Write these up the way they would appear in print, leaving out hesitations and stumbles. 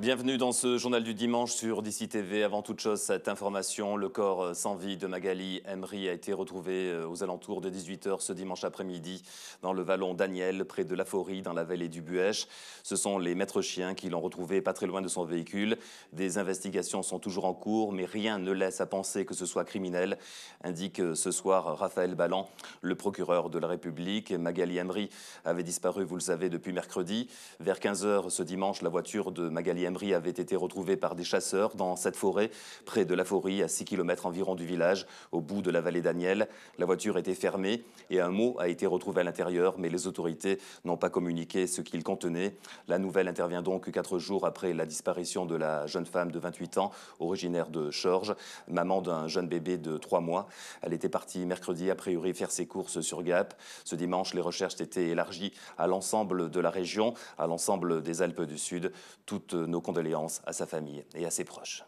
Bienvenue dans ce journal du dimanche sur DC TV. Avant toute chose, cette information, le corps sans vie de Magali Emri a été retrouvé aux alentours de 18 h ce dimanche après-midi dans le vallon Daniel, près de Laforie, dans la vallée du Buèche. Ce sont les maîtres chiens qui l'ont retrouvé pas très loin de son véhicule. Des investigations sont toujours en cours, mais rien ne laisse à penser que ce soit criminel, indique ce soir Raphaël Balland, le procureur de la République. Magali Emri avait disparu, vous le savez, depuis mercredi. Vers 15 h ce dimanche, la voiture de Magali Emri avait été retrouvée par des chasseurs dans cette forêt, près de Laforie, à 6 km environ du village, au bout de la vallée Daniel. La voiture était fermée et un mot a été retrouvé à l'intérieur, mais les autorités n'ont pas communiqué ce qu'il contenait. La nouvelle intervient donc 4 jours après la disparition de la jeune femme de 28 ans, originaire de Chorges, maman d'un jeune bébé de 3 mois. Elle était partie mercredi, a priori, faire ses courses sur Gap. Ce dimanche, les recherches étaient élargies à l'ensemble de la région, à l'ensemble des Alpes du Sud. Toutes nos condoléances à sa famille et à ses proches.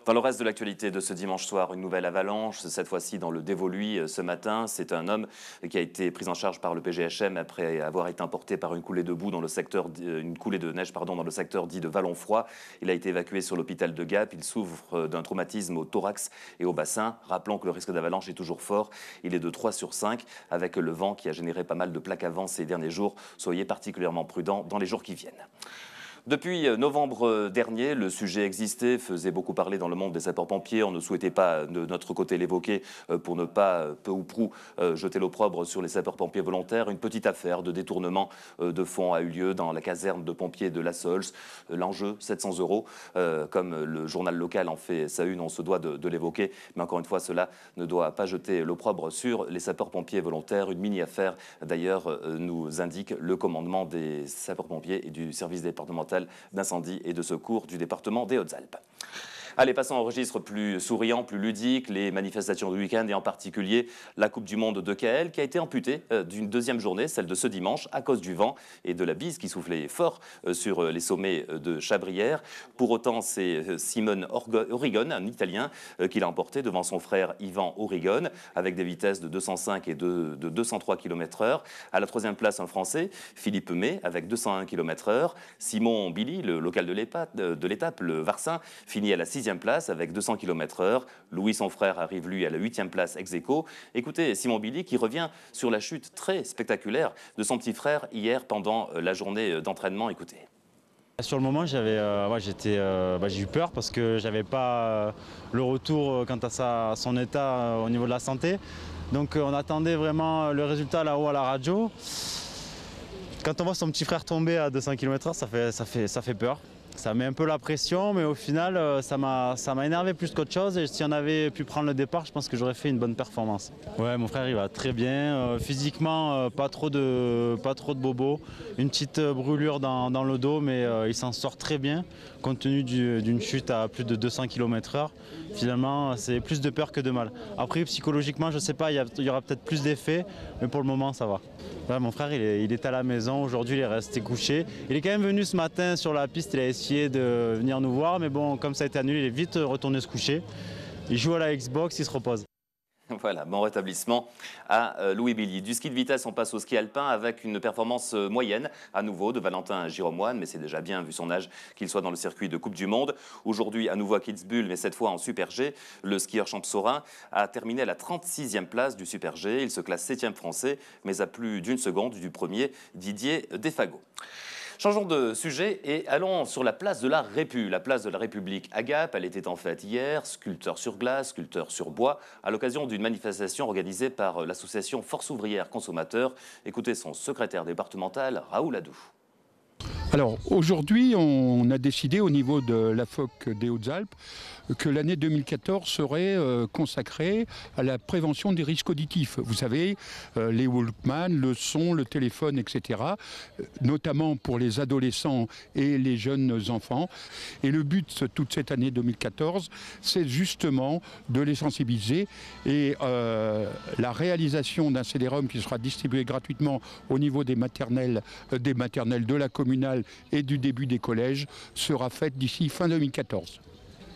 Dans le reste de l'actualité de ce dimanche soir, une nouvelle avalanche, cette fois-ci dans le Dévoluy ce matin. C'est un homme qui a été pris en charge par le PGHM après avoir été emporté par une coulée de boue dans le secteur, une coulée de neige dans le secteur dit de Vallonfroid. Il a été évacué sur l'hôpital de Gap. Il souffre d'un traumatisme au thorax et au bassin. Rappelons que le risque d'avalanche est toujours fort. Il est de 3 sur 5 avec le vent qui a généré pas mal de plaques à vent ces derniers jours. Soyez particulièrement prudents dans les jours qui viennent. Depuis novembre dernier, le sujet existait, faisait beaucoup parler dans le monde des sapeurs-pompiers. On ne souhaitait pas de notre côté l'évoquer pour ne pas, peu ou prou, jeter l'opprobre sur les sapeurs-pompiers volontaires. Une petite affaire de détournement de fonds a eu lieu dans la caserne de pompiers de La Sols. L'enjeu, 700 €. Comme le journal local en fait sa une, on se doit de l'évoquer. Mais encore une fois, cela ne doit pas jeter l'opprobre sur les sapeurs-pompiers volontaires. Une mini-affaire, d'ailleurs, nous indique le commandement des sapeurs-pompiers et du service départemental d'incendie et de secours du département des Hautes-Alpes. Allez, passons au registre plus souriant, plus ludique, les manifestations du week-end et en particulier la Coupe du Monde de KL qui a été amputée d'une deuxième journée, celle de ce dimanche, à cause du vent et de la bise qui soufflait fort sur les sommets de Chabrières. Pour autant, c'est Simone Origone, un Italien, qui l'a emporté devant son frère Ivan Origone avec des vitesses de 205 et de 203 km/h. À la troisième place, un Français, Philippe May, avec 201 km/h. Simon Billy, le local de l'étape, le Varsin, finit à la sixième place avec 200 km/h. Louis, son frère, arrive lui à la 8e place ex aequo. Écoutez Simon Billy qui revient sur la chute très spectaculaire de son petit frère hier pendant la journée d'entraînement. Écoutez. Sur le moment, j'ai eu peur parce que j'avais pas le retour quant à son état au niveau de la santé. Donc on attendait vraiment le résultat là-haut à la radio. Quand on voit son petit frère tomber à 200 km/h, ça fait peur. Ça met un peu la pression, mais au final, ça m'a énervé plus qu'autre chose. Et si on avait pu prendre le départ, je pense que j'aurais fait une bonne performance. Ouais, mon frère, il va très bien. Physiquement, pas trop de bobos. Une petite brûlure dans le dos, mais il s'en sort très bien, compte tenu d'une chute à plus de 200 km/h. Finalement, c'est plus de peur que de mal. Après, psychologiquement, je ne sais pas, il y aura peut-être plus d'effets, mais pour le moment, ça va. Ouais, mon frère, il est à la maison. Aujourd'hui, il est resté couché. Il est quand même venu ce matin sur la piste. Il a essayé de venir nous voir, mais bon, comme ça a été annulé, il est vite retourné se coucher. Il joue à la Xbox, il se repose. Voilà, bon rétablissement à Louis Billy. Du ski de vitesse, on passe au ski alpin avec une performance moyenne, à nouveau, de Valentin Giromoine, mais c'est déjà bien, vu son âge, qu'il soit dans le circuit de Coupe du Monde. Aujourd'hui, à nouveau à Kitzbühel, mais cette fois en Super G, le skieur champsaurin a terminé à la 36e place du Super G. Il se classe 7e français, mais à plus d'une seconde du premier, Didier Desfagot. Changeons de sujet et allons sur la place de la République à Gap. Elle était en fête hier, sculpteur sur glace, sculpteur sur bois, à l'occasion d'une manifestation organisée par l'association Force ouvrière consommateur. Écoutez son secrétaire départemental, Raoul Adou. Alors aujourd'hui, on a décidé au niveau de la FOC des Hautes-Alpes que l'année 2014 serait consacrée à la prévention des risques auditifs. Vous savez, les Walkman, le son, le téléphone, etc., notamment pour les adolescents et les jeunes enfants. Et le but toute cette année 2014, c'est justement de les sensibiliser et la réalisation d'un CD-ROM qui sera distribué gratuitement au niveau des maternelles de la communale et du début des collèges sera faite d'ici fin 2014.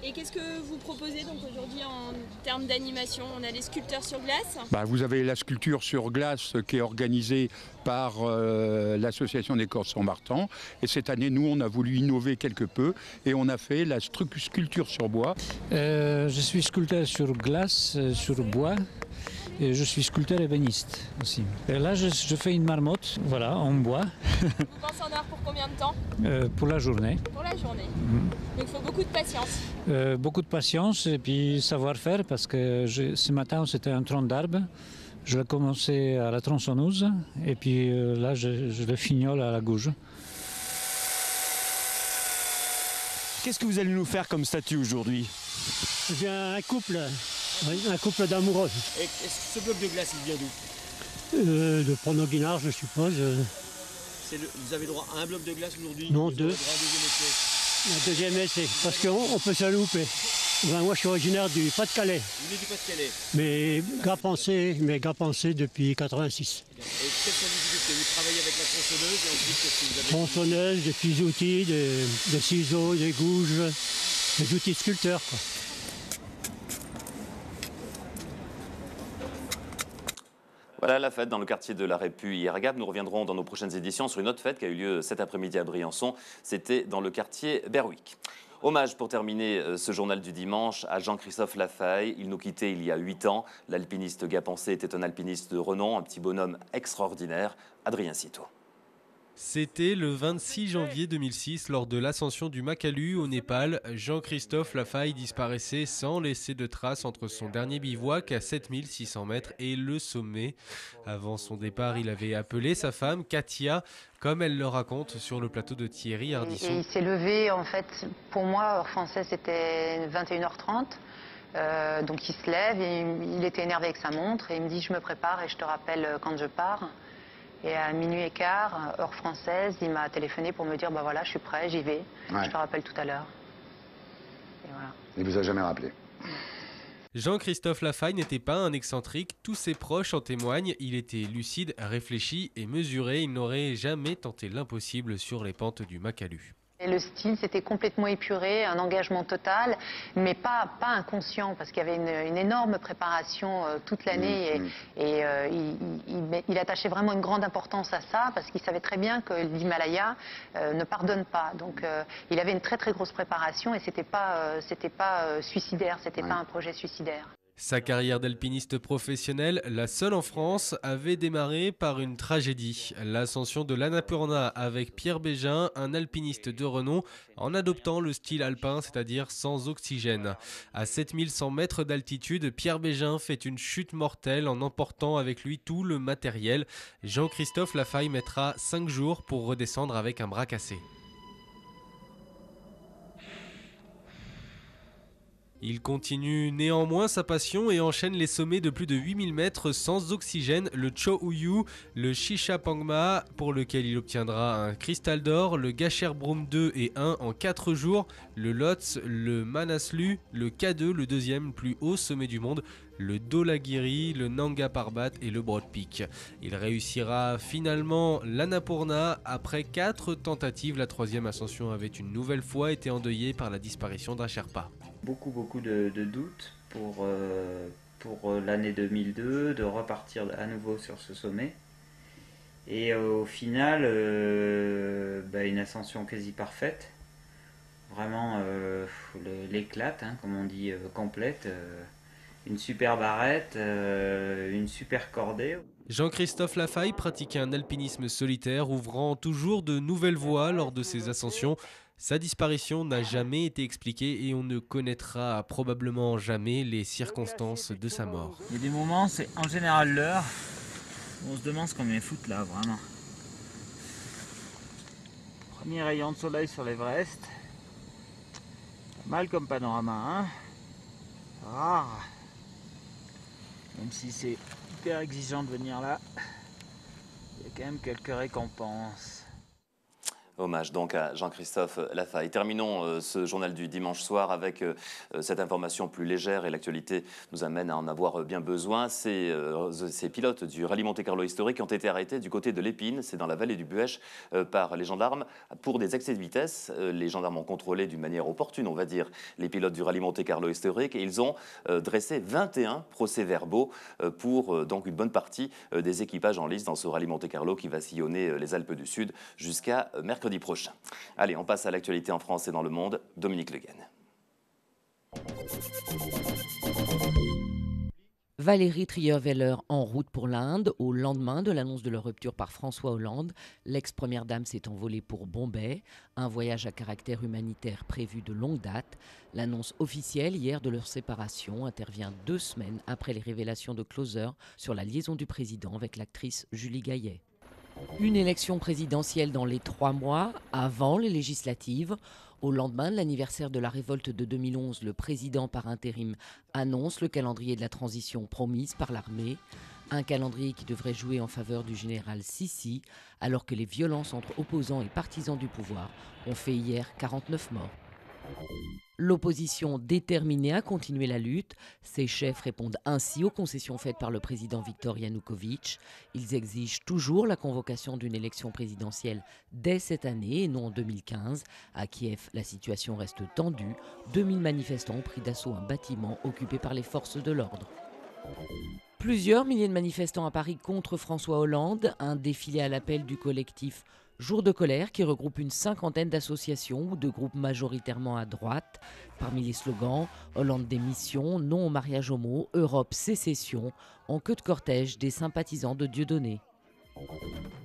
Et qu'est-ce que vous proposez donc aujourd'hui en termes d'animation? On a les sculpteurs sur glace. Vous avez la sculpture sur glace qui est organisée par l'association des Corses Saint-Martin. Et cette année, nous, on a voulu innover quelque peu et on a fait la sculpture sur bois. Je suis sculpteur sur glace, sur bois. Et je suis sculpteur ébéniste aussi. Et là, je fais une marmotte, voilà, en bois. Vous pensez en art pour combien de temps? Pour la journée. Pour la journée. Donc il faut beaucoup de patience. Beaucoup de patience et puis savoir-faire parce que ce matin, c'était un tronc d'arbre. Je l'ai commencé à la tronçonneuse et puis là, je le fignole à la gouge. Qu'est-ce que vous allez nous faire comme statue aujourd'hui? Eh bien, un couple d'amoureux. Et ce bloc de glace, il vient d'où? De Pronoguinard, je suppose. Vous avez droit à un bloc de glace aujourd'hui? Non, deux. Vous avez droit à un deuxième essai. Un deuxième essai, parce qu'on peut se louper. Moi, je suis originaire du Pas-de-Calais. Vous venez du Pas-de-Calais? Mais Gras-Pensé depuis 86. Et quelles sont les difficultés? Vous travaillez avec la tronçonneuse et ensuite, qu'est-ce que vous avez? Tronçonneuse, des petits outils, des ciseaux, des gouges, des outils de sculpteur, quoi. Voilà la fête dans le quartier de la Répu hier à Gap. Nous reviendrons dans nos prochaines éditions sur une autre fête qui a eu lieu cet après-midi à Briançon. C'était dans le quartier Berwick. Hommage pour terminer ce journal du dimanche à Jean-Christophe Lafaye. Il nous quittait il y a 8 ans. L'alpiniste gapençais était un alpiniste de renom, un petit bonhomme extraordinaire. Adrien Citeau. C'était le 26 janvier 2006, lors de l'ascension du Makalu au Népal. Jean-Christophe Lafaye disparaissait sans laisser de traces entre son dernier bivouac à 7600 mètres et le sommet. Avant son départ, il avait appelé sa femme, Katia, comme elle le raconte sur le plateau de Thierry Ardisson. Et il s'est levé, en fait, pour moi, heure française, c'était 21h30. Donc il se lève, et il était énervé avec sa montre et il me dit « je me prépare et je te rappelle quand je pars ». Et à minuit et quart, heure française, il m'a téléphoné pour me dire bah voilà, je suis prêt, j'y vais, je te rappelle tout à l'heure. Et voilà. Il vous a jamais rappelé? Jean-Christophe Lafaye n'était pas un excentrique, tous ses proches en témoignent. Il était lucide, réfléchi et mesuré. Il n'aurait jamais tenté l'impossible sur les pentes du Makalu. Et le style, c'était complètement épuré, un engagement total, mais pas inconscient, parce qu'il y avait une énorme préparation toute l'année. Et il attachait vraiment une grande importance à ça, parce qu'il savait très bien que l'Himalaya ne pardonne pas. Donc il avait une très très grosse préparation, et c'était pas suicidaire, c'était pas un projet suicidaire. Sa carrière d'alpiniste professionnel, la seule en France, avait démarré par une tragédie. L'ascension de l'Annapurna avec Pierre Bégin, un alpiniste de renom, en adoptant le style alpin, c'est-à-dire sans oxygène. À 7100 mètres d'altitude, Pierre Bégin fait une chute mortelle en emportant avec lui tout le matériel. Jean-Christophe Lafaye mettra 5 jours pour redescendre avec un bras cassé. Il continue néanmoins sa passion et enchaîne les sommets de plus de 8000 mètres sans oxygène, le Cho Oyu, le Shisha Pangma pour lequel il obtiendra un cristal d'or, le Gasherbrum 2 et 1 en 4 jours, le Lhotse, le Manaslu, le K2, le deuxième plus haut sommet du monde, le Dholagiri, le Nanga Parbat et le Broad Peak. Il réussira finalement l'Annapurna après 4 tentatives. La troisième ascension avait une nouvelle fois été endeuillée par la disparition d'un Sherpa. Beaucoup de doutes pour l'année 2002, de repartir à nouveau sur ce sommet. Et au final, une ascension quasi parfaite. Vraiment l'éclate, comme on dit, complète. Une super barrette, une super cordée. Jean-Christophe Lafaye pratiquait un alpinisme solitaire, ouvrant toujours de nouvelles voies lors de ses ascensions. Sa disparition n'a jamais été expliquée et on ne connaîtra probablement jamais les circonstances de sa mort. Il y a des moments, c'est en général l'heure, où on se demande ce qu'on vient foutre là, vraiment. Premier rayon de soleil sur l'Everest. Pas mal comme panorama, hein. Rare. Même si c'est hyper exigeant de venir là, il y a quand même quelques récompenses. Hommage donc à Jean-Christophe Lafaye. Terminons ce journal du dimanche soir avec cette information plus légère, et l'actualité nous amène à en avoir bien besoin. Ces pilotes du rallye Monte-Carlo historique ont été arrêtés du côté de l'Épine, c'est dans la vallée du Buëch, par les gendarmes pour des excès de vitesse. Les gendarmes ont contrôlé d'une manière opportune, on va dire, les pilotes du rallye Monte-Carlo historique, et ils ont dressé 21 procès-verbaux pour donc une bonne partie des équipages en lice dans ce rallye Monte-Carlo qui va sillonner les Alpes du Sud jusqu'à mercredi prochain. Allez, on passe à l'actualité en France et dans le monde. Dominique Le Guen. Valérie Trierweiler en route pour l'Inde. Au lendemain de l'annonce de leur rupture par François Hollande, l'ex-première dame s'est envolée pour Bombay. Un voyage à caractère humanitaire prévu de longue date. L'annonce officielle hier de leur séparation intervient 2 semaines après les révélations de Closer sur la liaison du président avec l'actrice Julie Gaillet. Une élection présidentielle dans les 3 mois, avant les législatives. Au lendemain de l'anniversaire de la révolte de 2011, le président par intérim annonce le calendrier de la transition promise par l'armée. Un calendrier qui devrait jouer en faveur du général Sissi, alors que les violences entre opposants et partisans du pouvoir ont fait hier 49 morts. L'opposition déterminée à continuer la lutte. Ses chefs répondent ainsi aux concessions faites par le président Viktor Yanukovych. Ils exigent toujours la convocation d'une élection présidentielle dès cette année et non en 2015. À Kiev, la situation reste tendue. 2000 manifestants ont pris d'assaut un bâtiment occupé par les forces de l'ordre. Plusieurs milliers de manifestants à Paris contre François Hollande. Un défilé à l'appel du collectif Jour de colère qui regroupe une 50aine d'associations ou de groupes majoritairement à droite. Parmi les slogans, Hollande démission, non au mariage homo, Europe sécession. En queue de cortège, des sympathisants de Dieudonné.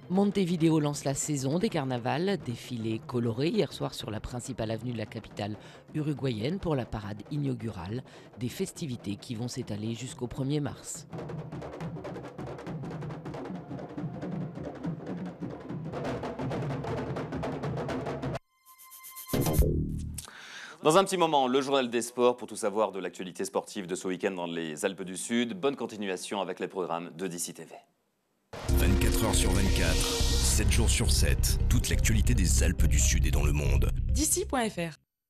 Montevideo lance la saison des carnavals. Défilé coloré hier soir sur la principale avenue de la capitale uruguayenne pour la parade inaugurale. Des festivités qui vont s'étaler jusqu'au 1er mars. Dans un petit moment, le journal des sports pour tout savoir de l'actualité sportive de ce week-end dans les Alpes du Sud. Bonne continuation avec les programmes de DC TV. 24 heures sur 24, 7 jours sur 7, toute l'actualité des Alpes du Sud et dans le monde. DC.fr